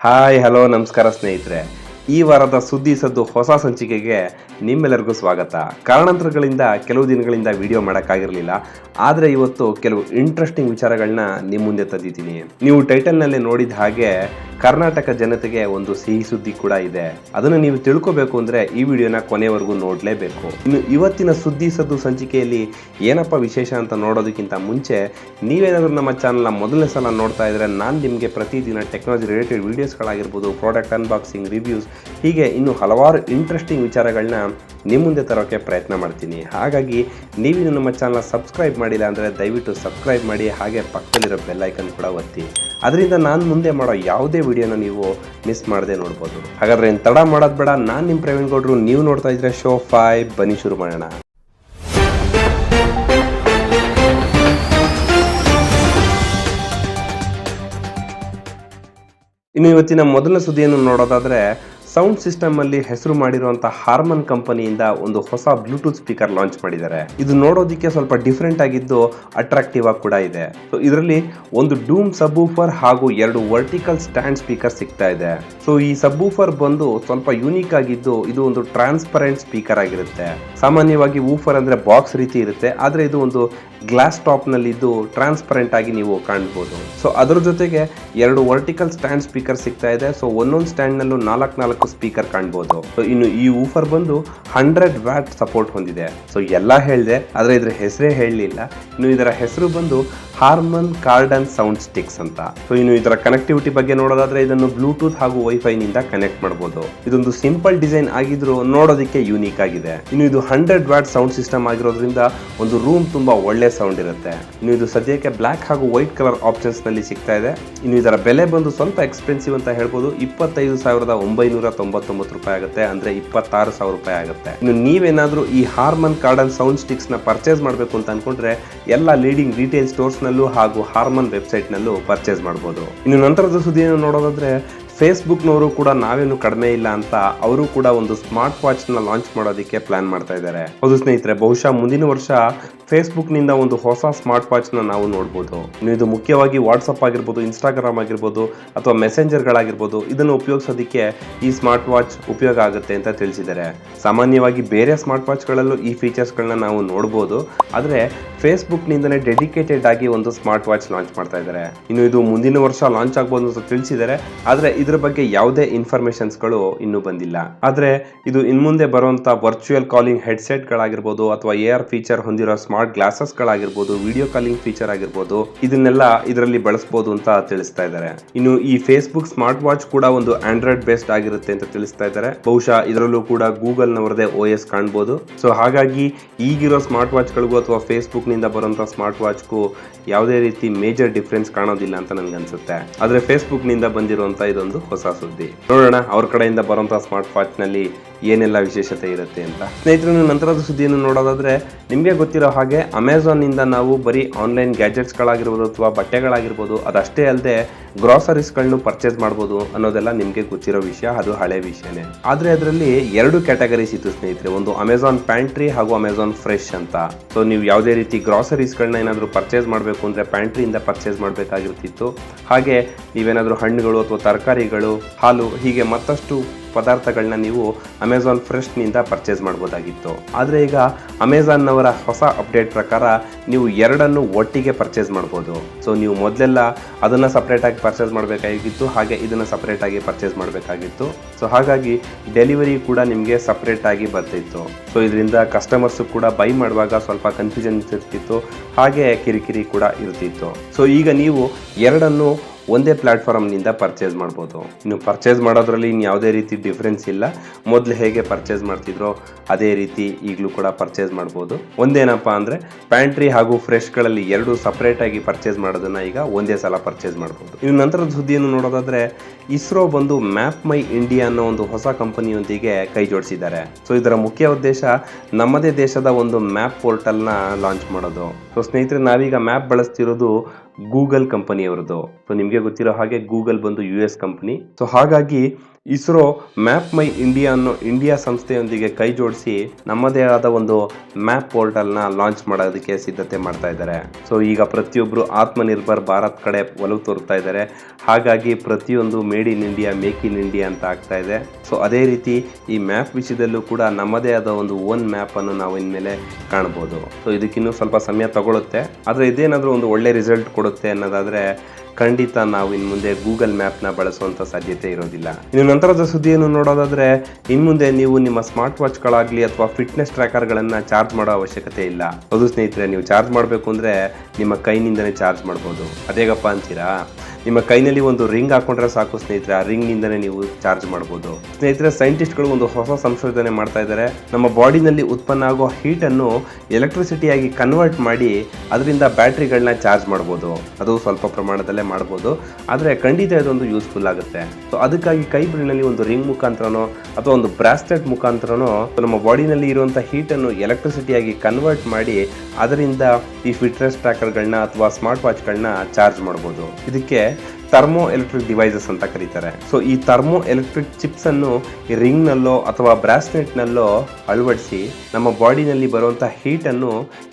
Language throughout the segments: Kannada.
ಹಾಯ್ ಹಲೋ ನಮಸ್ಕಾರ ಸ್ನೇಹಿತರೆ. ಈ ವಾರದ ಸುದ್ದಿ ಸದ್ದು ಹೊಸ ಸಂಚಿಕೆಗೆ ನಿಮ್ಮೆಲ್ಲರಿಗೂ ಸ್ವಾಗತ. ಕಾರಣಾಂತರಗಳಿಂದ ಕೆಲವು ದಿನಗಳಿಂದ ವಿಡಿಯೋ ಮಾಡೋಕ್ಕಾಗಿರಲಿಲ್ಲ. ಆದರೆ ಇವತ್ತು ಕೆಲವು ಇಂಟ್ರೆಸ್ಟಿಂಗ್ ವಿಚಾರಗಳನ್ನ ನಿಮ್ಮ ಮುಂದೆ ತಂದಿದ್ದೀನಿ. ನೀವು ಟೈಟಲ್ನಲ್ಲೇ ನೋಡಿದ ಹಾಗೆ ಕರ್ನಾಟಕ ಜನತೆಗೆ ಒಂದು ಸಿಹಿ ಸುದ್ದಿ ಕೂಡ ಇದೆ. ಅದನ್ನು ನೀವು ತಿಳ್ಕೋಬೇಕು ಅಂದರೆ ಈ ವಿಡಿಯೋನ ಕೊನೆವರೆಗೂ ನೋಡಲೇಬೇಕು. ಇನ್ನು ಇವತ್ತಿನ ಸುದ್ದಿ ಸದ್ದು ಸಂಚಿಕೆಯಲ್ಲಿ ಏನಪ್ಪ ವಿಶೇಷ ಅಂತ ನೋಡೋದಕ್ಕಿಂತ ಮುಂಚೆ ನೀವೇನಾದರೂ ನಮ್ಮ ಚಾನಲ್ನ ಮೊದಲನೇ ಸಲ ನೋಡ್ತಾ ಇದ್ರೆ ನಾನು ನಿಮಗೆ ಪ್ರತಿದಿನ ಟೆಕ್ನಾಲಜಿ ರಿಲೇಟೆಡ್ ವೀಡಿಯೋಸ್ಗಳಾಗಿರ್ಬೋದು, ಪ್ರಾಡಕ್ಟ್ ಅನ್ಬಾಕ್ಸಿಂಗ್, ರಿವ್ಯೂಸ್ ಹೀಗೆ ಇನ್ನು ಹಲವಾರು ಇಂಟ್ರೆಸ್ಟಿಂಗ್ ವಿಚಾರಗಳನ್ನ ನಿಮ್ಮ ಮುಂದೆ ತರೋಕ್ಕೆ ಪ್ರಯತ್ನ ಮಾಡ್ತೀನಿ. ಹಾಗಾಗಿ ನೀವಿನ್ನು ನಮ್ಮ ಚಾನಲ್ನ ಸಬ್ಸ್ಕ್ರೈಬ್ ಮಾಡಿಲ್ಲ ಅಂದರೆ ದಯವಿಟ್ಟು ಸಬ್ಸ್ಕ್ರೈಬ್ ಮಾಡಿ, ಹಾಗೆ ಪಕ್ಕದಲ್ಲಿರೋ ಬೆಲ್ ಐಕನ್ ಕೂಡ ಒತ್ತಿ. ಅದರಿಂದ ನಾನು ಮುಂದೆ ಮಾಡೋ ಯಾವುದೇ ವಿಡಿಯೋನ ನೀವು ಮಿಸ್ ಮಾಡದೆ ನೋಡ್ಬೋದು. ಹಾಗಾದ್ರೆ ಏನು ತಡ ಮಾಡೋದು ಬೇಡ, ನಾನು ನಿಮ್ಮ ಪ್ರವೀಣ್ ಗೌಡ್ರು, ನೀವು ನೋಡ್ತಾ ಇದ್ರೆ ಶೋ 5. ಬನ್ನಿ ಶುರು ಮಾಡೋಣ. ಇನ್ನು ಇವತ್ತಿನ ಮೊದಲ ಸುದ್ದಿಯನ್ನು ನೋಡೋದಾದ್ರೆ, ಸೌಂಡ್ ಸಿಸ್ಟಮ್ ಅಲ್ಲಿ ಹೆಸರು ಮಾಡಿರುವಂತಹ ಹಾರ್ಮನ್ ಕಂಪನಿಯಿಂದ ಒಂದು ಹೊಸ ಬ್ಲೂಟೂತ್ ಸ್ಪೀಕರ್ ಲಾಂಚ್ ಮಾಡಿದ್ದಾರೆ. ಇದು ನೋಡೋದಕ್ಕೆ ಸ್ವಲ್ಪ ಡಿಫ್ರೆಂಟ್ ಆಗಿದ್ದು ಅಟ್ರಾಕ್ಟಿವ್ ಆಗಿ ಕೂಡ ಇದೆ. ಸೊ ಇದರಲ್ಲಿ ಒಂದು ಡೂಮ್ ಸಬ್ವೂಫರ್ ಹಾಗೂ 2 ವರ್ಟಿಕಲ್ ಸ್ಟ್ಯಾಂಡ್ ಸ್ಪೀಕರ್ ಸಿಗ್ತಾ ಇದೆ. ಸೊ ಈ ಸಬ್ವೂಫರ್ ಬಂದು ಸ್ವಲ್ಪ ಯೂನಿಕ್ ಆಗಿದ್ದು ಇದು ಒಂದು ಟ್ರಾನ್ಸ್ಪರೆಂಟ್ ಸ್ಪೀಕರ್ ಆಗಿರುತ್ತೆ. ಸಾಮಾನ್ಯವಾಗಿ ವೂಫರ್ ಅಂದ್ರೆ ಬಾಕ್ಸ್ ರೀತಿ ಇರುತ್ತೆ, ಆದ್ರೆ ಇದು ಒಂದು ಗ್ಲಾಸ್ ಟಾಪ್ ನಲ್ಲಿ ಇದ್ದು ಟ್ರಾನ್ಸ್ಪರೆಂಟ್ ಆಗಿ ನೀವು ಕಾಣಬಹುದು. ಸೊ ಅದರ ಜೊತೆಗೆ 2 ವರ್ಟಿಕಲ್ ಸ್ಟ್ಯಾಂಡ್ ಸ್ಪೀಕರ್ ಸಿಗ್ತಾ ಇದೆ. ಸೊ ಒಂದೊಂದು ಸ್ಟ್ಯಾಂಡ್ ನಲ್ಲೂ 4 ಸ್ಪೀಕರ್ ಕಾಣಬಹುದು. ಸೊ ಇನ್ನು ಈ ವೂಫರ್ ಬಂದು 100 ವ್ಯಾಟ್ ಸಪೋರ್ಟ್ ಹೊಂದಿದೆ. ಸೊ ಎಲ್ಲ ಹೇಳಿದೆ, ಆದ್ರೆ ಇದ್ರ ಹೆಸರೇ ಹೇಳಲಿಲ್ಲ. ಇನ್ನು ಇದರ ಹೆಸರು ಬಂದು ಹಾರ್ಮನ್ ಕಾರ್ಡನ್ ಸೌಂಡ್ ಸ್ಟಿಕ್ಸ್ ಅಂತ. ಸೊ ಇನ್ನು ಇದರ ಕನೆಕ್ಟಿವಿಟಿ ಬಗ್ಗೆ ನೋಡೋದಾದ್ರೆ ಇದನ್ನು ಬ್ಲೂಟೂತ್ ಹಾಗೂ ವೈಫೈ ನಿಂದ ಕನೆಕ್ಟ್ ಮಾಡಬಹುದು. ಇದೊಂದು ಸಿಂಪಲ್ ಡಿಸೈನ್ ಆಗಿದ್ರು ನೋಡೋದಕ್ಕೆ ಯೂನಿಕ್ ಆಗಿದೆ. ಇನ್ನು ಇದು 100 ವ್ಯಾಟ್ ಸೌಂಡ್ ಸಿಸ್ಟಮ್ ಆಗಿರೋದ್ರಿಂದ ಒಂದು ರೂಮ್ ತುಂಬಾ ಒಳ್ಳೆ ಸೌಂಡ್ ಇರುತ್ತೆ. ಇನ್ನು ಇದು ಸದ್ಯಕ್ಕೆ ಬ್ಲಾಕ್ ಹಾಗೂ ವೈಟ್ ಕಲರ್ ಆಪ್ಷನ್ಸ್ ನಲ್ಲಿ ಸಿಗ್ತಾ ಇದೆ. ಇನ್ನು ಇದರ ಬೆಲೆ ಬಂದು ಸ್ವಲ್ಪ ಎಕ್ಸ್ಪೆನ್ಸಿವ್ ಅಂತ ಹೇಳ್ಬೋದು. 25,999 ರೂಪಾಯಿ ಆಗುತ್ತೆ, ಅಂದ್ರೆ 26,000 ರೂಪಾಯಿ ಆಗುತ್ತೆ. ಇನ್ನು ನೀವೇನಾದ್ರೂ ಈ ಹಾರ್ಮನ್ ಕಾರ್ಡನ್ ಸೌಂಡ್ ಸ್ಟಿಕ್ಸ್ ನ ಪರ್ಚೇಸ್ ಮಾಡಬೇಕು ಅಂತ ಅನ್ಕೊಂಡ್ರೆ ಎಲ್ಲ ಲೀಡಿಂಗ್ ರಿಟೇಲ್ ಸ್ಟೋರ್ಸ್ ನಲ್ಲೂ ಹಾಗೂ ಹಾರ್ಮನ್ ವೆಬ್ಸೈಟ್ ನಲ್ಲೂ ಪರ್ಚೇಸ್ ಮಾಡಬಹುದು. ಇನ್ನು ನಂತರದ ಸುದ್ದಿಯನ್ನು ನೋಡೋದಾದ್ರೆ, ಫೇಸ್ಬುಕ್ನವರು ಕೂಡ ನಾವೇನು ಕಡಿಮೆ ಇಲ್ಲ ಅಂತ ಅವರು ಕೂಡ ಒಂದು ಸ್ಮಾರ್ಟ್ ವಾಚ್ ನ ಲಾಂಚ್ ಮಾಡೋದಕ್ಕೆ ಪ್ಲಾನ್ ಮಾಡ್ತಾ ಇದ್ದಾರೆ. ಹೌದು ಸ್ನೇಹಿತರೆ, ಬಹುಶಃ ಮುಂದಿನ ವರ್ಷ ಫೇಸ್ಬುಕ್ ನಿಂದ ಒಂದು ಹೊಸ ಸ್ಮಾರ್ಟ್ ವಾಚ್ ನ ನಾವು ನೋಡಬಹುದು. ಇನ್ನು ಇದು ಮುಖ್ಯವಾಗಿ ವಾಟ್ಸ್ಆಪ್ ಆಗಿರ್ಬೋದು, ಇನ್ಸ್ಟಾಗ್ರಾಮ್ ಆಗಿರ್ಬೋದು ಅಥವಾ ಮೆಸೆಂಜರ್ ಗಳಾಗಿರ್ಬೋದು, ಇದನ್ನು ಉಪಯೋಗಿಸೋದಕ್ಕೆ ಈ ಸ್ಮಾರ್ಟ್ ವಾಚ್ ಉಪಯೋಗ ಆಗುತ್ತೆ ಅಂತ ತಿಳಿಸಿದ್ದಾರೆ. ಸಾಮಾನ್ಯವಾಗಿ ಬೇರೆ ಸ್ಮಾರ್ಟ್ ವಾಚ್ ಗಳಲ್ಲೂ ಈ ಫೀಚರ್ಸ್ ಗಳನ್ನ ನಾವು ನೋಡಬಹುದು, ಆದ್ರೆ ಫೇಸ್ಬುಕ್ ನಿಂದನೇ ಡೆಡಿಕೇಟೆಡ್ ಆಗಿ ಒಂದು ಸ್ಮಾರ್ಟ್ ವಾಚ್ ಲಾಂಚ್ ಮಾಡ್ತಾ ಇದ್ದಾರೆ. ಇನ್ನು ಇದು ಮುಂದಿನ ವರ್ಷ ಲಾಂಚ್ ಆಗ್ಬೋದು ಅಂತ ತಿಳಿಸಿದ್ದಾರೆ, ಆದ್ರೆ ಇದ್ರ ಬಗ್ಗೆ ಯಾವುದೇ ಇನ್ಫಾರ್ಮೇಶನ್ಸ್ ಗಳು ಇನ್ನೂ ಬಂದಿಲ್ಲ. ಆದ್ರೆ ಇದು ಇನ್ಮುಂದೆ ಬರುವಂತ ವರ್ಚುವಲ್ ಕಾಲಿಂಗ್ ಹೆಡ್ಸೆಟ್ ಗಳಾಗಿರ್ಬೋದು ಅಥವಾ AR ಫೀಚರ್ ಹೊಂದಿರೋ ಸ್ಮಾರ್ಟ್ ಗ್ಲಾಸಸ್ ಗಳಾಗಿರ್ಬೋದು, ವಿಡಿಯೋ ಕಾಲಿಂಗ್ ಫೀಚರ್ ಆಗಿರ್ಬೋದು, ಇದನ್ನೆಲ್ಲ ಇದರಲ್ಲಿ ಬಳಸಬಹುದು ಅಂತ ತಿಳಿಸ್ತಾ ಇದ್ದಾರೆ. ಇನ್ನು ಈ ಫೇಸ್ಬುಕ್ ಸ್ಮಾರ್ಟ್ ವಾಚ್ ಕೂಡ ಒಂದು ಆಂಡ್ರಾಯ್ಡ್ ಬೇಸ್ಡ್ ಆಗಿರುತ್ತೆ ಅಂತ ತಿಳಿಸ್ತಾ ಇದ್ದಾರೆ. ಬಹುಶಃ ಇದರಲ್ಲೂ ಕೂಡ ಗೂಗಲ್ ನವರದೇ OS ಕಾಣಬಹುದು. ಸೊ ಹಾಗಾಗಿ ಈಗಿರೋ ಸ್ಮಾರ್ಟ್ ವಾಚ್ ಗಳಿಗೂ ಅಥವಾ ಫೇಸ್ಬುಕ್ ನಿಂದ ಬರುವಂತಹ ಸ್ಮಾರ್ಟ್ ವಾಚ್ಗೂ ಯಾವುದೇ ರೀತಿ ಮೇಜರ್ ಡಿಫರೆನ್ಸ್ ಕಾಣೋದಿಲ್ಲ ಅಂತ ನನ್ಗೆ ಅನ್ಸುತ್ತೆ. ಆದ್ರೆ ಫೇಸ್ಬುಕ್ ನಿಂದ ಬಂದಿರುವಂತ ಇದೊಂದು ಹೊಸ ಸುದ್ದಿ. ನೋಡೋಣ ಅವ್ರ ಕಡೆಯಿಂದ ಬರುವಂತಹ ಸ್ಮಾರ್ಟ್ ವಾಚ್ ನಲ್ಲಿ ಏನೆಲ್ಲ ವಿಶೇಷತೆ ಇರುತ್ತೆ ಅಂತ. ಸ್ನೇಹಿತರು, ನಂತರದ ಸುದ್ದಿಯನ್ನು ನೋಡೋದಾದ್ರೆ, ನಿಮ್ಗೆ ಗೊತ್ತಿರೋ ಹಾಗೆ ಅಮೆಝಾನ್ ನಿಂದ ನಾವು ಬರೀ ಆನ್ಲೈನ್ ಗ್ಯಾಜೆಟ್ಸ್ ಗಳಾಗಿರ್ಬೋದು ಅಥವಾ ಬಟ್ಟೆಗಳಾಗಿರ್ಬೋದು, ಅದಷ್ಟೇ ಅಲ್ಲದೆ ಗ್ರಾಸರೀಸ್ ಗಳನ್ನು ಪರ್ಚೇಸ್ ಮಾಡಬಹುದು ಅನ್ನೋದೆಲ್ಲ ನಿಮ್ಗೆ ಗೊತ್ತಿರೋ ವಿಷಯ, ಅದು ಹಳೆ ವಿಷಯನೇ. ಆದ್ರೆ ಅದರಲ್ಲಿ 2 ಕ್ಯಾಟಗರೀಸ್ ಇತ್ತು ಸ್ನೇಹಿತರೆ, ಒಂದು ಅಮೆಝಾನ್ ಪ್ಯಾಂಟ್ರಿ ಹಾಗೂ ಅಮೆಝಾನ್ ಫ್ರೆಶ್ ಅಂತ. ಸೊ ನೀವು ಯಾವುದೇ ರೀತಿ ಗ್ರಾಸರೀಸ್ ಗಳನ್ನ ಏನಾದ್ರು ಪರ್ಚೇಸ್ ಮಾಡಬೇಕು ಅಂದ್ರೆ ಪ್ಯಾಂಟ್ರಿಯಿಂದ ಪರ್ಚೇಸ್ ಮಾಡಬೇಕಾಗಿರ್ತಿತ್ತು. ಹಾಗೆ ನೀವೇನಾದ್ರೂ ಹಣ್ಣುಗಳು ಅಥವಾ ತರಕಾರಿಗಳು, ಹಾಲು ಹೀಗೆ ಮತ್ತಷ್ಟು ಪದಾರ್ಥಗಳನ್ನ ನೀವು ಅಮೆಝಾನ್ ಫ್ರೆಶ್ ನಿಂದ ಪರ್ಚೇಸ್ ಮಾಡಬಹುದಾಗಿತ್ತು. ಆದ್ರೆ ಈಗ ಅಮೆಝಾನ್ ನವರ ಹೊಸ ಅಪ್ಡೇಟ್ ಪ್ರಕಾರ ನೀವು ಎರಡನ್ನು ಒಟ್ಟಿಗೆ ಪರ್ಚೇಸ್ ಮಾಡಬಹುದು. ಸೊ ನೀವು ಮೊದಲೆಲ್ಲ ಅದನ್ನ ಸಪರೇಟ್ ಆಗಿ ಪರ್ಚೇಸ್ ಮಾಡಬೇಕಾಗಿತ್ತು, ಹಾಗೆ ಇದನ್ನ ಸಪರೇಟ್ ಆಗಿ ಪರ್ಚೇಸ್ ಮಾಡಬೇಕಾಗಿತ್ತು. ಸೊ ಹಾಗಾಗಿ ಡೆಲಿವರಿ ಕೂಡ ನಿಮಗೆ ಸಪರೇಟ್ ಆಗಿ ಬರ್ತಿತ್ತು. ಸೊ ಇದರಿಂದ ಕಸ್ಟಮರ್ಸ್ ಕೂಡ ಬೈ ಮಾಡುವಾಗ ಸ್ವಲ್ಪ ಕನ್ಫ್ಯೂಷನ್ ಇರ್ತಿತ್ತು, ಹಾಗೆ ಕಿರಿಕಿರಿ ಕೂಡ ಇರ್ತಿತ್ತು. ಸೊ ಈಗ ನೀವು ಎರಡನ್ನು ಒಂದೇ ಪ್ಲಾಟ್ಫಾರ್ಮ್ ನಿಂದ ಪರ್ಚೇಸ್ ಮಾಡಬಹುದು. ಇನ್ನು ಪರ್ಚೇಸ್ ಮಾಡೋದ್ರಲ್ಲಿ ಯಾವುದೇ ರೀತಿ ಡಿಫರೆನ್ಸ್ ಇಲ್ಲ. ಮೊದಲು ಹೇಗೆ ಪರ್ಚೇಸ್ ಮಾಡ್ತಿದ್ರೋ ಅದೇ ರೀತಿ ಈಗಲೂ ಕೂಡ ಪರ್ಚೇಸ್ ಮಾಡಬಹುದು. ಒಂದೇನಪ್ಪಾ ಅಂದ್ರೆ ಪ್ಯಾಂಟ್ರಿ ಹಾಗೂ ಫ್ರೆಶ್ ಗಳಲ್ಲಿ 2 ಸಪರೇಟ್ ಆಗಿ ಪರ್ಚೇಸ್ ಮಾಡೋದನ್ನ ಈಗ ಒಂದೇ ಸಲ ಪರ್ಚೇಸ್ ಮಾಡಬಹುದು. ಇನ್ನು ನಂತರದ ಸುದ್ದಿಯನ್ನು ನೋಡೋದಾದ್ರೆ, ಇಸ್ರೋ ಬಂದು ಮ್ಯಾಪ್ ಮೈ ಇಂಡಿಯಾ ಅನ್ನೋ ಒಂದು ಹೊಸ ಕಂಪನಿಯೊಂದಿಗೆ ಕೈ ಜೋಡಿಸಿದ್ದಾರೆ. ಸೊ ಇದರ ಮುಖ್ಯ ಉದ್ದೇಶ ನಮ್ಮದೇ ದೇಶದ ಒಂದು ಮ್ಯಾಪ್ ಪೋರ್ಟಲ್ ನ ಲಾಂಚ್ ಮಾಡೋದು. ಸೊ ಸ್ನೇಹಿತರೆ, ನಾವೀಗ ಮ್ಯಾಪ್ ಬಳಸ್ತಿರೋದು ಗೂಗಲ್ ಕಂಪನಿಯವರದು. ಸೊ ನಿಮ್ಗೆ ಗೊತ್ತಿರೋ ಹಾಗೆ ಗೂಗಲ್ ಬಂದು US ಕಂಪನಿ. ಸೊ ಹಾಗಾಗಿ ಇಸ್ರೋ ಮ್ಯಾಪ್ ಮೈ ಇಂಡಿಯಾ ಅನ್ನೋ ಇಂಡಿಯಾ ಸಂಸ್ಥೆಯೊಂದಿಗೆ ಕೈ ಜೋಡಿಸಿ ನಮ್ಮದೇ ಆದ ಒಂದು ಮ್ಯಾಪ್ ಪೋರ್ಟಲ್ನ ಲಾಂಚ್ ಮಾಡೋದಕ್ಕೆ ಸಿದ್ಧತೆ ಮಾಡ್ತಾ ಇದ್ದಾರೆ. ಸೊ ಈಗ ಪ್ರತಿಯೊಬ್ಬರು ಆತ್ಮನಿರ್ಭರ್ ಭಾರತ್ ಕಡೆ ಒಲವು ತೋರ್ತಾ ಇದ್ದಾರೆ. ಹಾಗಾಗಿ ಪ್ರತಿಯೊಂದು made in India, make in India ಅಂತ ಆಗ್ತಾ ಇದೆ. ಸೊ ಅದೇ ರೀತಿ ಈ ಮ್ಯಾಪ್ ವಿಷಯದಲ್ಲೂ ಕೂಡ ನಮ್ಮದೇ ಆದ ಒಂದು ಓನ್ ಮ್ಯಾಪ್ ಅನ್ನು ನಾವು ಇನ್ಮೇಲೆ ಕಾಣಬಹುದು. ಸೊ ಇದಕ್ಕಿನ್ನೂ ಸ್ವಲ್ಪ ಸಮಯ ತಗೊಳುತ್ತೆ, ಆದರೆ ಇದೇನಾದರೂ ಒಂದು ಒಳ್ಳೆ ರಿಸಲ್ಟ್ ಕೊಡುತ್ತೆ ಅನ್ನೋದಾದ್ರೆ ಖಂಡಿತ ನಾವು ಇನ್ನು ಮುಂದೆ ಗೂಗಲ್ ಮ್ಯಾಪ್ನ ಬಳಸುವಂಥ ಸಾಧ್ಯತೆ ಇರೋದಿಲ್ಲ. ಇನ್ನು ನಂತರದ ಸುದ್ದಿಯನ್ನು ನೋಡೋದಾದ್ರೆ, ಇನ್ನು ಮುಂದೆ ನೀವು ನಿಮ್ಮ ಸ್ಮಾರ್ಟ್ ವಾಚ್ಗಳಾಗಲಿ ಅಥವಾ ಫಿಟ್ನೆಸ್ ಟ್ರ್ಯಾಕರ್ಗಳನ್ನು ಚಾರ್ಜ್ ಮಾಡೋ ಅವಶ್ಯಕತೆ ಇಲ್ಲ. ಹೌದು ಸ್ನೇಹಿತರೆ, ನೀವು ಚಾರ್ಜ್ ಮಾಡಬೇಕು ಅಂದರೆ ನಿಮ್ಮ ಕೈನಿಂದನೇ ಚಾರ್ಜ್ ಮಾಡ್ಬೋದು. ಅದೇಗಪ್ಪ ಅಂತೀರಾ? ನಿಮ್ಮ ಕೈನಲ್ಲಿ ಒಂದು ರಿಂಗ್ ಹಾಕೊಂಡ್ರೆ ಸಾಕು ಸ್ನೇಹಿತರೆ, ಆ ರಿಂಗ್ನಿಂದನೇ ನೀವು ಚಾರ್ಜ್ ಮಾಡ್ಬೋದು. ಸ್ನೇಹಿತರೆ, ಸೈಂಟಿಸ್ಟ್ಗಳು ಒಂದು ಹೊಸ ಸಂಶೋಧನೆ ಮಾಡ್ತಾ ಇದ್ದಾರೆ. ನಮ್ಮ ಬಾಡಿನಲ್ಲಿ ಉತ್ಪನ್ನ ಆಗೋ ಹೀಟನ್ನು ಎಲೆಕ್ಟ್ರಿಸಿಟಿಯಾಗಿ ಕನ್ವರ್ಟ್ ಮಾಡಿ ಅದರಿಂದ ಬ್ಯಾಟ್ರಿಗಳನ್ನ ಚಾರ್ಜ್ ಮಾಡ್ಬೋದು. ಅದು ಸ್ವಲ್ಪ ಪ್ರಮಾಣದಲ್ಲೇ ಮಾಡ್ಬೋದು, ಆದರೆ ಖಂಡಿತ ಇದೊಂದು ಯೂಸ್ಫುಲ್ ಆಗುತ್ತೆ. ಸೊ ಅದಕ್ಕಾಗಿ ಕೈ ಬೆರಳಿನಲ್ಲಿ ಒಂದು ರಿಂಗ್ ಮುಖಾಂತರನೋ ಅಥವಾ ಒಂದು ಬ್ರಾಸ್ಲೆಟ್ ಮುಖಾಂತರನೋ ನಮ್ಮ ಬಾಡಿನಲ್ಲಿ ಇರುವಂಥ ಹೀಟನ್ನು ಎಲೆಕ್ಟ್ರಿಸಿಟಿಯಾಗಿ ಕನ್ವರ್ಟ್ ಮಾಡಿ ಅದರಿಂದ ಈ ಫಿಟ್ನೆಸ್ ಟ್ರ್ಯಾಕರ್ಗಳನ್ನ ಅಥವಾ ಸ್ಮಾರ್ಟ್ ವಾಚ್ಗಳನ್ನ ಚಾರ್ಜ್ ಮಾಡ್ಬೋದು. ಇದಕ್ಕೆ ಥರ್ಮೋ ಎಲೆಕ್ಟ್ರಿಕ್ ಡಿವೈಸಸ್ ಅಂತ ಕರೀತಾರೆ. ಸೊ ಈ ಥರ್ಮೋ ಎಲೆಕ್ಟ್ರಿಕ್ ಚಿಪ್ಸ್ ಅನ್ನು ಈ ರಿಂಗ್ನಲ್ಲೋ ಅಥವಾ ಬ್ರಾಸ್ಲೆಟ್ನಲ್ಲೋ ಅಳವಡಿಸಿ ನಮ್ಮ ಬಾಡಿನಲ್ಲಿ ಬರುವಂಥ ಹೀಟನ್ನು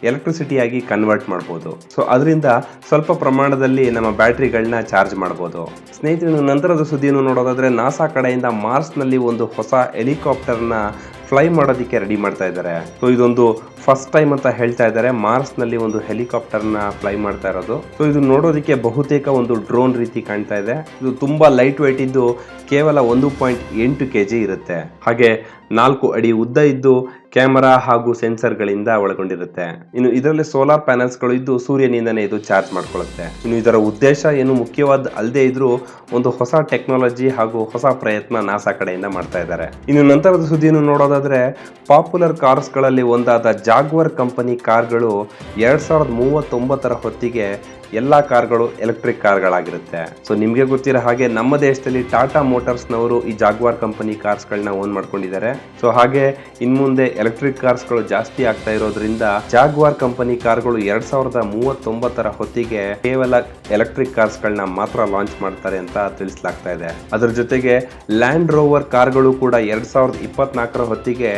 ಎಲೆಕ್ಟ್ರಿಸಿಟಿಯಾಗಿ ಕನ್ವರ್ಟ್ ಮಾಡ್ಬೋದು. ಸೊ ಅದರಿಂದ ಸ್ವಲ್ಪ ಪ್ರಮಾಣದಲ್ಲಿ ನಮ್ಮ ಬ್ಯಾಟ್ರಿಗಳನ್ನ ಚಾರ್ಜ್ ಮಾಡ್ಬೋದು. ಸ್ನೇಹಿತರೆ, ನಂತರದ ಸುದ್ದಿಯನ್ನು ನೋಡೋದಾದ್ರೆ, ನಾಸಾ ಕಡೆಯಿಂದ ಮಾರ್ಸ್ನಲ್ಲಿ ಒಂದು ಹೊಸ ಹೆಲಿಕಾಪ್ಟರ್ನ ಫ್ಲೈ ಮಾಡೋದಕ್ಕೆ ರೆಡಿ ಮಾಡ್ತಾ ಇದ್ದಾರೆ. ಸೊ ಇದೊಂದು ಫಸ್ಟ್ ಟೈಮ್ ಅಂತ ಹೇಳ್ತಾ ಇದ್ದಾರೆ, ಮಾರ್ಸ್ನಲ್ಲಿ ಒಂದು ಹೆಲಿಕಾಪ್ಟರ್ನ ಫ್ಲೈ ಮಾಡ್ತಾ ಇರೋದು. ಸೊ ಇದು ನೋಡೋದಕ್ಕೆ ಬಹುತೇಕ ಒಂದು ಡ್ರೋನ್ ರೀತಿ ಕಾಣ್ತಾ ಇದೆ. ಇದು ತುಂಬಾ ಲೈಟ್ ವೇಟ್ ಇದ್ದು ಕೇವಲ 1.8 kg ಇರುತ್ತೆ. ಹಾಗೆ 4 ಅಡಿ ಉದ್ದ ಇದ್ದು ಕ್ಯಾಮರಾ ಹಾಗೂ ಸೆನ್ಸರ್ಗಳಿಂದ ಒಳಗೊಂಡಿರುತ್ತೆ. ಇನ್ನು ಇದರಲ್ಲಿ ಸೋಲಾರ್ ಪ್ಯಾನಲ್ಸ್ಗಳು ಇದ್ದು ಸೂರ್ಯನಿಂದನೇ ಇದು ಚಾರ್ಜ್ ಮಾಡ್ಕೊಳ್ಳುತ್ತೆ. ಇನ್ನು ಇದರ ಉದ್ದೇಶ ಏನು ಮುಖ್ಯವಾದ ಅಲ್ಲದೆ ಇದ್ರೂ ಒಂದು ಹೊಸ ಟೆಕ್ನಾಲಜಿ ಹಾಗೂ ಹೊಸ ಪ್ರಯತ್ನ ನಾಸಾ ಕಡೆಯಿಂದ ಮಾಡ್ತಾ ಇದ್ದಾರೆ. ಇನ್ನು ನಂತರದ ಸುದ್ದಿಯನ್ನು ನೋಡೋದಾದ್ರೆ, ಪಾಪ್ಯುಲರ್ ಕಾರ್ಸ್ಗಳಲ್ಲಿ ಒಂದಾದ ಜಾಗ್ವರ್ ಕಂಪನಿ ಕಾರ್ಗಳು 2039 ಹೊತ್ತಿಗೆ ಎಲ್ಲ ಕಾರ್ಗಳು ಎಲೆಕ್ಟ್ರಿಕ್ ಕಾರ್ಗಳಾಗಿರುತ್ತೆ. ಸೊ ನಿಮಗೆ ಗೊತ್ತಿರೋ ಹಾಗೆ ನಮ್ಮ ದೇಶದಲ್ಲಿ ಟಾಟಾ ಮೋಟಾರ್ಸ್ನವರು ಈ ಜಾಗ್ವಾರ್ ಕಂಪನಿ ಕಾರ್ಸ್ಗಳನ್ನ ಓನ್ ಮಾಡ್ಕೊಂಡಿದ್ದಾರೆ. ಸೊ ಹಾಗೆ ಇನ್ಮುಂದೆ ಎಲೆಕ್ಟ್ರಿಕ್ ಕಾರ್ಸ್ಗಳು ಜಾಸ್ತಿ ಆಗ್ತಾ ಇರೋದ್ರಿಂದ ಜಾಗ್ವಾರ್ ಕಂಪನಿ ಕಾರ್ಗಳು 2039 ಹೊತ್ತಿಗೆ ಕೇವಲ ಎಲೆಕ್ಟ್ರಿಕ್ ಕಾರ್ಸ್ಗಳನ್ನ ಮಾತ್ರ ಲಾಂಚ್ ಮಾಡ್ತಾರೆ ಅಂತ ತಿಳಿಸಲಾಗ್ತಾ ಇದೆ. ಅದರ ಜೊತೆಗೆ ಲ್ಯಾಂಡ್ ರೋವರ್ ಕಾರ್ಗಳು ಕೂಡ 2024 ಹೊತ್ತಿಗೆ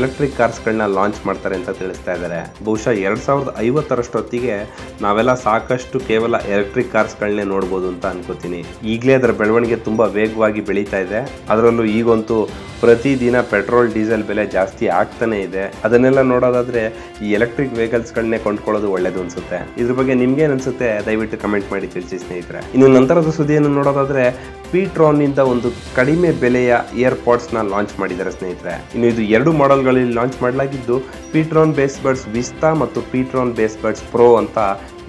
ಎಲೆಕ್ಟ್ರಿಕ್ ಕಾರ್ಸ್ಗಳನ್ನ ಲಾಂಚ್ ಮಾಡ್ತಾರೆ ಅಂತ ತಿಳಿಸ್ತಾ ಇದ್ದಾರೆ. ಬಹುಶಃ 2050 ಹೊತ್ತಿಗೆ ನಾವೆಲ್ಲ ಸಾಕಷ್ಟು ಕೇವಲ ಎಲೆಕ್ಟ್ರಿಕ್ ಕಾರ್ಸ್ಗಳನ್ನೇ ನೋಡ್ಬೋದು ಅಂತ ಅನ್ಕೋತೀನಿ. ಈಗಲೇ ಅದರ ಬೆಳವಣಿಗೆ ತುಂಬಾ ವೇಗವಾಗಿ ಬೆಳೀತಾ ಇದೆ. ಅದರಲ್ಲೂ ಈಗಂತೂ ಪ್ರತಿದಿನ ಪೆಟ್ರೋಲ್ ಡೀಸೆಲ್ ಬೆಲೆ ಜಾಸ್ತಿ ಆಗ್ತಾನೆ ಇದೆ. ಅದನ್ನೆಲ್ಲ ನೋಡೋದಾದ್ರೆ ಈ ಎಲೆಕ್ಟ್ರಿಕ್ ವೆಹಿಕಲ್ಸ್ಗಳನ್ನೇ ಕೊಂಡ್ಕೊಳ್ಳೋದು ಒಳ್ಳೇದು ಅನ್ಸುತ್ತೆ. ಇದ್ರ ಬಗ್ಗೆ ನಿಮ್ಗೆ ಅನ್ಸುತ್ತೆ? ದಯವಿಟ್ಟು ಕಮೆಂಟ್ ಮಾಡಿ ತಿಳಿಸಿ ಸ್ನೇಹಿತರೆ. ಇನ್ನು ನಂತರದ ಸುದ್ದಿಯನ್ನು ನೋಡೋದಾದ್ರೆ, ಪೀಟ್ರಾನ್ ನಿಂದ ಒಂದು ಕಡಿಮೆ ಬೆಲೆಯ ಇಯರ್ಪಾಡ್ಸ್ ನ ಲಾಂಚ್ ಮಾಡಿದ್ದಾರೆ ಸ್ನೇಹಿತರೆ. ಇನ್ನು ಇದು 2 ಮಾಡೆಲ್ಗಳಲ್ಲಿ ಲಾಂಚ್ ಮಾಡಲಾಗಿದ್ದು, ಪೀಟ್ರಾನ್ ಬೇಸ್ ಬಡ್ಸ್ ವಿಸ್ತಾ ಮತ್ತು ಪೀಟ್ರಾನ್ ಬೇಸ್ ಬಡ್ಸ್ ಪ್ರೋ ಅಂತ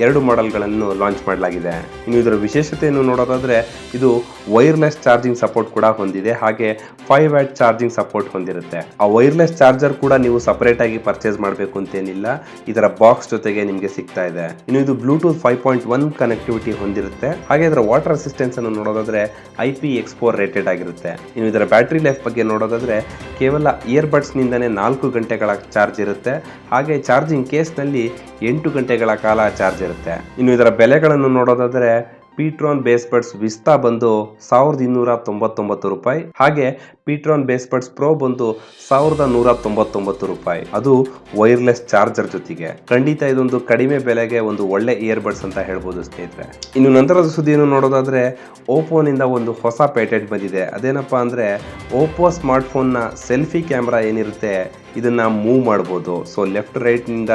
2 ಮಾಡೆಲ್ಗಳನ್ನು ಲಾಂಚ್ ಮಾಡಲಾಗಿದೆ. ಇನ್ನು ಇದರ ವಿಶೇಷತೆಯನ್ನು ನೋಡೋದಾದ್ರೆ, ಇದು ವೈರ್ಲೆಸ್ ಚಾರ್ಜಿಂಗ್ ಸಪೋರ್ಟ್ ಕೂಡ ಹೊಂದಿದೆ. ಹಾಗೆ 5 ವ್ಯಾಟ್ ಚಾರ್ಜಿಂಗ್ ಸಪೋರ್ಟ್ ಹೊಂದಿರುತ್ತೆ. ಆ ವೈರ್ಲೆಸ್ ಚಾರ್ಜರ್ ಕೂಡ ನೀವು ಸಪರೇಟ್ ಆಗಿ ಪರ್ಚೇಸ್ ಮಾಡಬೇಕು ಅಂತೇನಿಲ್ಲ, ಇದರ ಬಾಕ್ಸ್ ಜೊತೆಗೆ ನಿಮಗೆ ಸಿಗ್ತಾ ಇದೆ. ಇನ್ನು ಇದು ಬ್ಲೂಟೂತ್ 5.1 ಕನೆಕ್ಟಿವಿಟಿ ಹೊಂದಿರುತ್ತೆ. ಹಾಗೆ ಇದರ ವಾಟರ್ ರೆಸಿಸ್ಟೆನ್ಸ್ ಅನ್ನು ನೋಡೋದಾದ್ರೆ IP-X4 ರೇಟೆಡ್ ಆಗಿರುತ್ತೆ. ಇನ್ನು ಇದರ ಬ್ಯಾಟರಿ ಲೈಫ್ ಬಗ್ಗೆ ನೋಡೋದಾದ್ರೆ, ಕೇವಲ ಇಯರ್ಬಡ್ಸ್ ನಿಂದನೇ 4 ಗಂಟೆಗಳ ಚಾರ್ಜ್ ಇರುತ್ತೆ. ಹಾಗೆ ಚಾರ್ಜಿಂಗ್ ಕೇಸ್ ನಲ್ಲಿ 8 ಗಂಟೆಗಳ ಕಾಲ ಚಾರ್ಜ್ ಇರುತ್ತೆ. ಇನ್ನು ಇದರ ಬೆಲೆಗಳನ್ನು ನೋಡೋದಾದ್ರೆ, ಪೀಟ್ರಾನ್ ಬೇಸ್ ಬಡ್ಸ್ ವಿಸ್ತಾ ಬಂದು 1299 ರೂಪಾಯಿ. ಹಾಗೆ ಪೀಟ್ರಾನ್ ಬೇಸ್ ಬಡ್ಸ್ ಪ್ರೋ ಬಂದು 1199 ರೂಪಾಯಿ. ಅದು ವೈರ್ಲೆಸ್ ಚಾರ್ಜರ್ ಜೊತೆಗೆ. ಖಂಡಿತ ಇದೊಂದು ಕಡಿಮೆ ಬೆಲೆಗೆ ಒಂದು ಒಳ್ಳೆ ಇಯರ್ಬಡ್ಸ್ ಅಂತ ಹೇಳ್ಬೋದು ಸ್ನೇಹಿತರೆ. ಇನ್ನು ನಂತರದ ಸುದ್ದಿಯನ್ನು ನೋಡೋದಾದ್ರೆ, ಓಪೋನಿಂದ ಒಂದು ಹೊಸ ಪೇಟೆಂಟ್ ಬಂದಿದೆ. ಅದೇನಪ್ಪಾ ಅಂದ್ರೆ, ಓಪೋ ಸ್ಮಾರ್ಟ್ ಫೋನ್ ನ ಸೆಲ್ಫಿ ಕ್ಯಾಮ್ರಾ ಏನಿರುತ್ತೆ ಇದನ್ನ ಮೂವ್ ಮಾಡ್ಬೋದು. ಸೊ ಲೆಫ್ಟ್ ರೈಟ್ನಿಂದ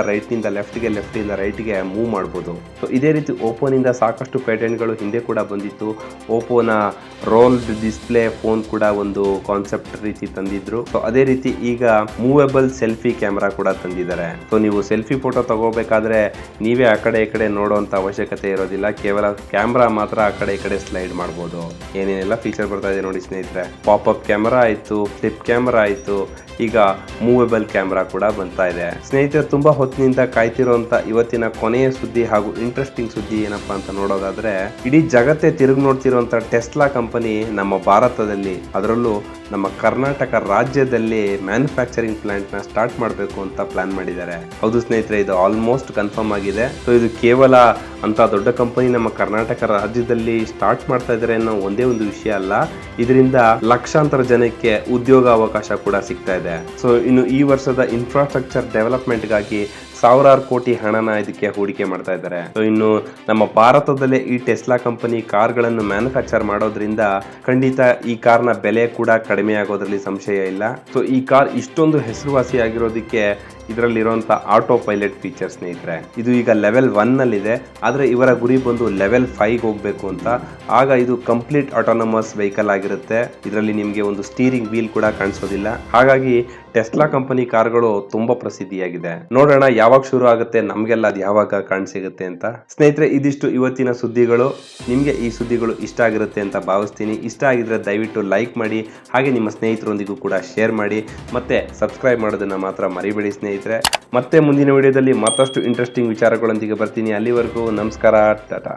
ಲೆಫ್ಟ್ಗೆ, ಲೆಫ್ಟಿಂದ ರೈಟ್ಗೆ ಮೂವ್ ಮಾಡ್ಬೋದು. ಸೊ ಇದೇ ರೀತಿ ಓಪೋನಿಂದ ಸಾಕಷ್ಟು ಪೇಟೆಂಟ್ಗಳು ಹಿಂದೆ ಕೂಡ ಬಂದಿತ್ತು. ಓಪೋನ ರೋಲ್ಡ್ ಡಿಸ್ಪ್ಲೇ ಫೋನ್ ಕೂಡ ಒಂದು ಕಾನ್ಸೆಪ್ಟ್ ರೀತಿ ತಂದಿದ್ರು. ಸೊ ಅದೇ ರೀತಿ ಈಗ ಮೂವೇಬಲ್ ಸೆಲ್ಫಿ ಕ್ಯಾಮ್ರಾ ಕೂಡ ತಂದಿದ್ದಾರೆ. ಸೊ ನೀವು ಸೆಲ್ಫಿ ಫೋಟೋ ತಗೋಬೇಕಾದ್ರೆ ನೀವೇ ಆ ಕಡೆ ಈ ಕಡೆ ನೋಡುವಂತ ಅವಶ್ಯಕತೆ ಇರೋದಿಲ್ಲ. ಕೇವಲ ಕ್ಯಾಮ್ರಾ ಮಾತ್ರ ಆ ಕಡೆ ಈ ಕಡೆ ಸ್ಲೈಡ್ ಮಾಡ್ಬೋದು. ಏನೇನೆಲ್ಲ ಫೀಚರ್ ಬರ್ತಾ ಇದೆ ನೋಡಿ ಸ್ನೇಹಿತರೆ. ಪಾಪ್ಅಪ್ ಕ್ಯಾಮರಾ ಆಯ್ತು, ಫ್ಲಿಪ್ ಕ್ಯಾಮರಾ ಆಯ್ತು, ಈಗ ಮೂವೇಬಲ್ ಕ್ಯಾಮ್ರಾ ಕೂಡ ಬರ್ತಾ ಇದೆ. ಸ್ನೇಹಿತರೆ, ತುಂಬಾ ಹೊತ್ತಿನಿಂದ ಕಾಯ್ತಿರುವಂತ ಇವತ್ತಿನ ಕೊನೆಯ ಸುದ್ದಿ ಹಾಗೂ ಇಂಟ್ರೆಸ್ಟಿಂಗ್ ಸುದ್ದಿ ಏನಪ್ಪಾ ಅಂತ ನೋಡೋದಾದ್ರೆ, ಇಡೀ ಜಗತ್ತೇ ತಿರುಗಿ ನೋಡ್ತಿರುವಂತ ಟೆಸ್ಲಾ ಕಂಪನಿ ನಮ್ಮ ಭಾರತದಲ್ಲಿ, ಅದರಲ್ಲೂ ನಮ್ಮ ಕರ್ನಾಟಕ ರಾಜ್ಯದಲ್ಲಿ ಮ್ಯಾನುಫ್ಯಾಕ್ಚರಿಂಗ್ ಪ್ಲಾಂಟ್ ನ ಸ್ಟಾರ್ಟ್ ಮಾಡಬೇಕು ಅಂತ ಪ್ಲಾನ್ ಮಾಡಿದ್ದಾರೆ. ಹೌದು ಸ್ನೇಹಿತರೆ, ಇದು ಆಲ್ಮೋಸ್ಟ್ ಕನ್ಫರ್ಮ್ ಆಗಿದೆ. ಸೊ ಇದು ಕೇವಲ ಅಂತ ದೊಡ್ಡ ಕಂಪನಿ ನಮ್ಮ ಕರ್ನಾಟಕ ರಾಜ್ಯದಲ್ಲಿ ಸ್ಟಾರ್ಟ್ ಮಾಡ್ತಾ ಇದ್ದಾರೆ ಅನ್ನೋ ಒಂದೇ ಒಂದು ವಿಷಯ ಅಲ್ಲ, ಇದರಿಂದ ಲಕ್ಷಾಂತರ ಜನಕ್ಕೆ ಉದ್ಯೋಗ ಅವಕಾಶ ಕೂಡ ಸಿಗ್ತಾ ಇದೆ. ಸೊ ಇನ್ನು ಈ ವರ್ಷದ ಇನ್ಫ್ರಾಸ್ಟ್ರಕ್ಚರ್ ಡೆವಲಪ್ಮೆಂಟ್ ಗಾಗಿ ಸಾವಿರಾರು ಕೋಟಿ ಹಣನ ಇದಕ್ಕೆ ಹೂಡಿಕೆ ಮಾಡ್ತಾ ಇದ್ದಾರೆ. ಸೊ ಇನ್ನು ನಮ್ಮ ಭಾರತದಲ್ಲೇ ಈ ಟೆಸ್ಲಾ ಕಂಪನಿ ಕಾರ್ಗಳನ್ನು ಮ್ಯಾನುಫ್ಯಾಕ್ಚರ್ ಮಾಡೋದ್ರಿಂದ ಖಂಡಿತ ಈ ಕಾರ್ನ ಬೆಲೆ ಕೂಡ ಕಡಿಮೆ ಆಗೋದ್ರಲ್ಲಿ ಸಂಶಯ ಇಲ್ಲ. ಸೊ ಈ ಕಾರ್ ಇಷ್ಟೊಂದು ಹೆಸರುವಾಸಿ ಆಗಿರೋದಕ್ಕೆ ಇದರಲ್ಲಿರುವಂತಹ ಆಟೋ ಪೈಲಟ್ ಫೀಚರ್ ಸ್ನೇಹಿತರೆ. ಇದು ಈಗ ಲೆವೆಲ್ 1 ನಲ್ಲಿದೆ, ಆದ್ರೆ ಇವರ ಗುರಿ ಬಂದು ಲೆವೆಲ್ 5 ಹೋಗ್ಬೇಕು ಅಂತ. ಆಗ ಇದು ಕಂಪ್ಲೀಟ್ ಆಟೋನಮಸ್ ವೆಹಿಕಲ್ ಆಗಿರುತ್ತೆ. ಇದರಲ್ಲಿ ನಿಮ್ಗೆ ಒಂದು ಸ್ಟೀರಿಂಗ್ ವೀಲ್ ಕೂಡ ಕಾಣಿಸೋದಿಲ್ಲ. ಹಾಗಾಗಿ ಟೆಸ್ಲಾ ಕಂಪನಿ ಕಾರ್ಗಳು ತುಂಬಾ ಪ್ರಸಿದ್ಧಿಯಾಗಿದೆ. ನೋಡೋಣ ಯಾವಾಗ ಶುರು ಆಗುತ್ತೆ, ನಮ್ಗೆಲ್ಲ ಅದು ಯಾವಾಗ ಕಾಣಿಸಿಗುತ್ತೆ ಅಂತ. ಸ್ನೇಹಿತರೆ, ಇದಿಷ್ಟು ಇವತ್ತಿನ ಸುದ್ದಿಗಳು. ನಿಮ್ಗೆ ಈ ಸುದ್ದಿಗಳು ಇಷ್ಟ ಆಗಿರುತ್ತೆ ಅಂತ ಭಾವಿಸ್ತೀನಿ. ಇಷ್ಟ ಆಗಿದ್ರೆ ದಯವಿಟ್ಟು ಲೈಕ್ ಮಾಡಿ, ಹಾಗೆ ನಿಮ್ಮ ಸ್ನೇಹಿತರೊಂದಿಗೂ ಕೂಡ ಶೇರ್ ಮಾಡಿ, ಮತ್ತೆ ಸಬ್ಸ್ಕ್ರೈಬ್ ಮಾಡೋದನ್ನ ಮಾತ್ರ ಮರಿಬೇಡಿ ಸ್ನೇಹಿತರೆ. ಮತ್ತೆ ಮುಂದಿನ ವಿಡಿಯೋದಲ್ಲಿ ಮತ್ತಷ್ಟು ಇಂಟ್ರೆಸ್ಟಿಂಗ್ ವಿಚಾರಗಳೊಂದಿಗೆ ಬರ್ತೀನಿ. ಅಲ್ಲಿವರೆಗೂ ನಮಸ್ಕಾರ, ಟಾಟಾ.